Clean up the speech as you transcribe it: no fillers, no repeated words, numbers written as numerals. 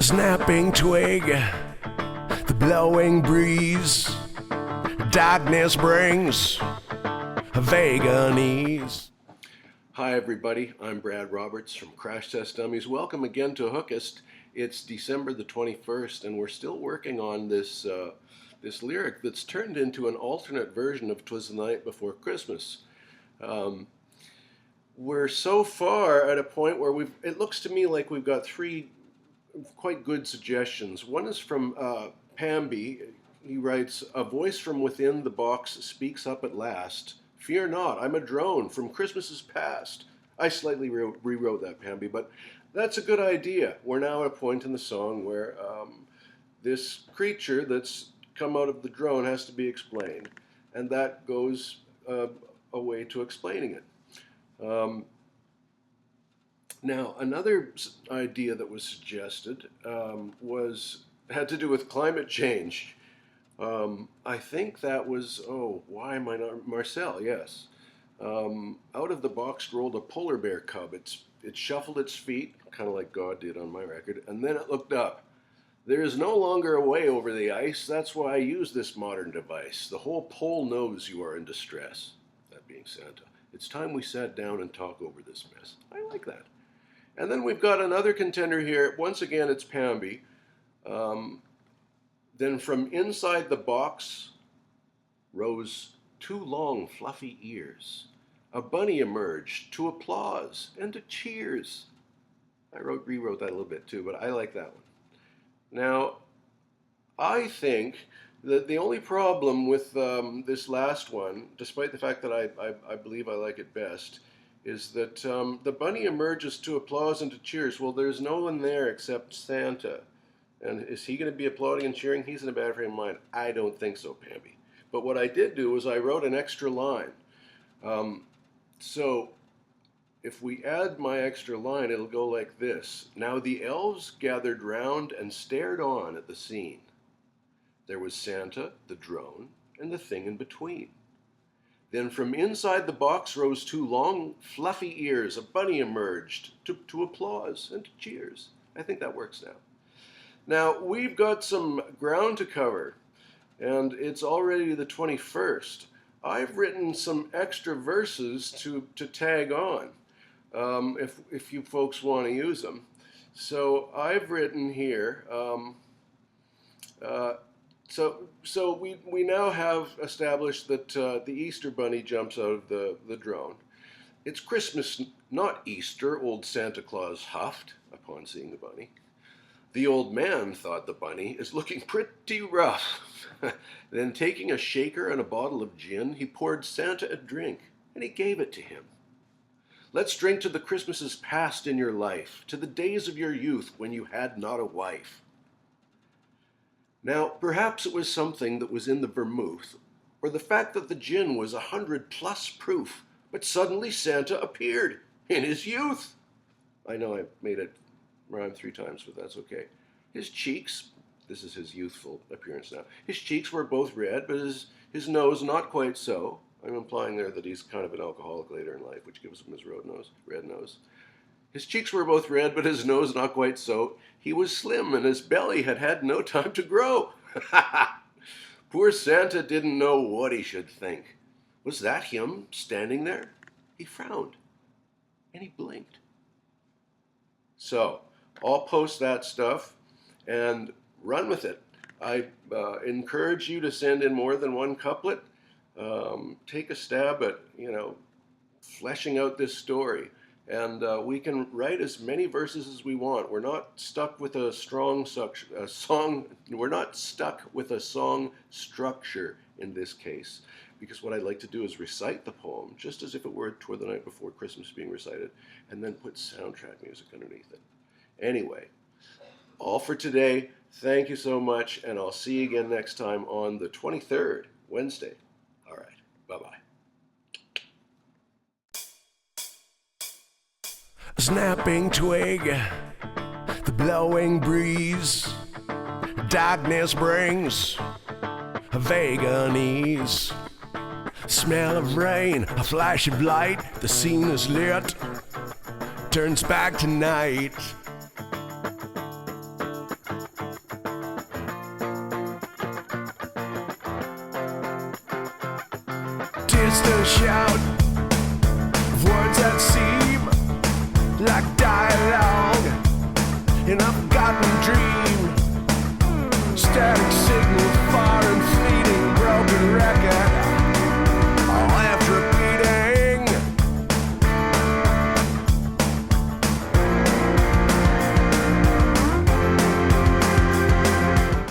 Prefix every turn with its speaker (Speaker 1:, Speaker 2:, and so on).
Speaker 1: Snapping twig, the blowing breeze, darkness brings a vague unease. Hi everybody, I'm Brad Roberts from Crash Test Dummies. Welcome again to Hookist. It's December the 21st and we're still working on this lyric that's turned into an alternate version of 'Twas the Night Before Christmas. We're so far at a point where it looks to me like we've got three quite good suggestions. One is from Pamby. He writes, "A voice from within the box speaks up at last. Fear not, I'm a drone from Christmases past." I slightly rewrote that, Pamby, but that's a good idea. We're now at a point in the song where this creature that's come out of the drone has to be explained, and that goes a way to explaining it. Now, another idea that was suggested had to do with climate change. I think that was, why am I not, Marcel, yes. Out of the box rolled a polar bear cub. It shuffled its feet, kind of like God did on my record, and then it looked up. "There is no longer a way over the ice. That's why I use this modern device. The whole pole knows you are in distress." That being Santa. "It's time we sat down and talk over this mess." I like that. And then we've got another contender here. Once again, it's Pamby. Then from inside the box rose two long, fluffy ears. A bunny emerged to applause and to cheers. I rewrote that a little bit too, but I like that one. Now, I think that the only problem with this last one, despite the fact that I believe I like it best, is that the bunny emerges to applause and to cheers. Well, there's no one there except Santa. And is he going to be applauding and cheering? He's in a bad frame of mind. I don't think so, Pamby. But what I did do was I wrote an extra line. So if we add my extra line, it'll go like this. "Now the elves gathered round and stared on at the scene. There was Santa, the drone, and the thing in between. Then from inside the box rose two long, fluffy ears. A bunny emerged to applause and to cheers." I think that works now. Now, we've got some ground to cover, and it's already the 21st. I've written some extra verses to tag on, if you folks want to use them. So I've written here, So we now have established that the Easter Bunny jumps out of the drone. "It's Christmas, not Easter," old Santa Claus huffed upon seeing the bunny. "The old man," thought the bunny, "is looking pretty rough." Then taking a shaker and a bottle of gin, he poured Santa a drink, and he gave it to him. "Let's drink to the Christmases past in your life, to the days of your youth when you had not a wife." Now, perhaps it was something that was in the vermouth, or the fact that the gin was 100+ proof, but suddenly Santa appeared in his youth. I know I made it rhyme 3 times, but that's okay. His cheeks, this is his youthful appearance now, his cheeks were both red, but his nose not quite so. I'm implying there that he's kind of an alcoholic later in life, which gives him his red nose. His cheeks were both red, but his nose not quite so. He was slim, and his belly had had no time to grow. Poor Santa didn't know what he should think. Was that him standing there? He frowned, and he blinked. So, I'll post that stuff, and run with it. I encourage you to send in more than one couplet. Take a stab at, fleshing out this story. And we can write as many verses as we want. We're not stuck with a song structure in this case, because what I'd like to do is recite the poem just as if it were "Twas the Night Before Christmas" being recited, and then put soundtrack music underneath it. Anyway, all for today. Thank you so much, and I'll see you again next time on the 23rd, Wednesday. All right, bye-bye. Snapping twig, the blowing breeze, darkness brings a vague unease. Smell of rain, a flash of light, the scene is lit, turns back to night.
Speaker 2: distant shout of words that seem like dialogue in a forgotten dream. Static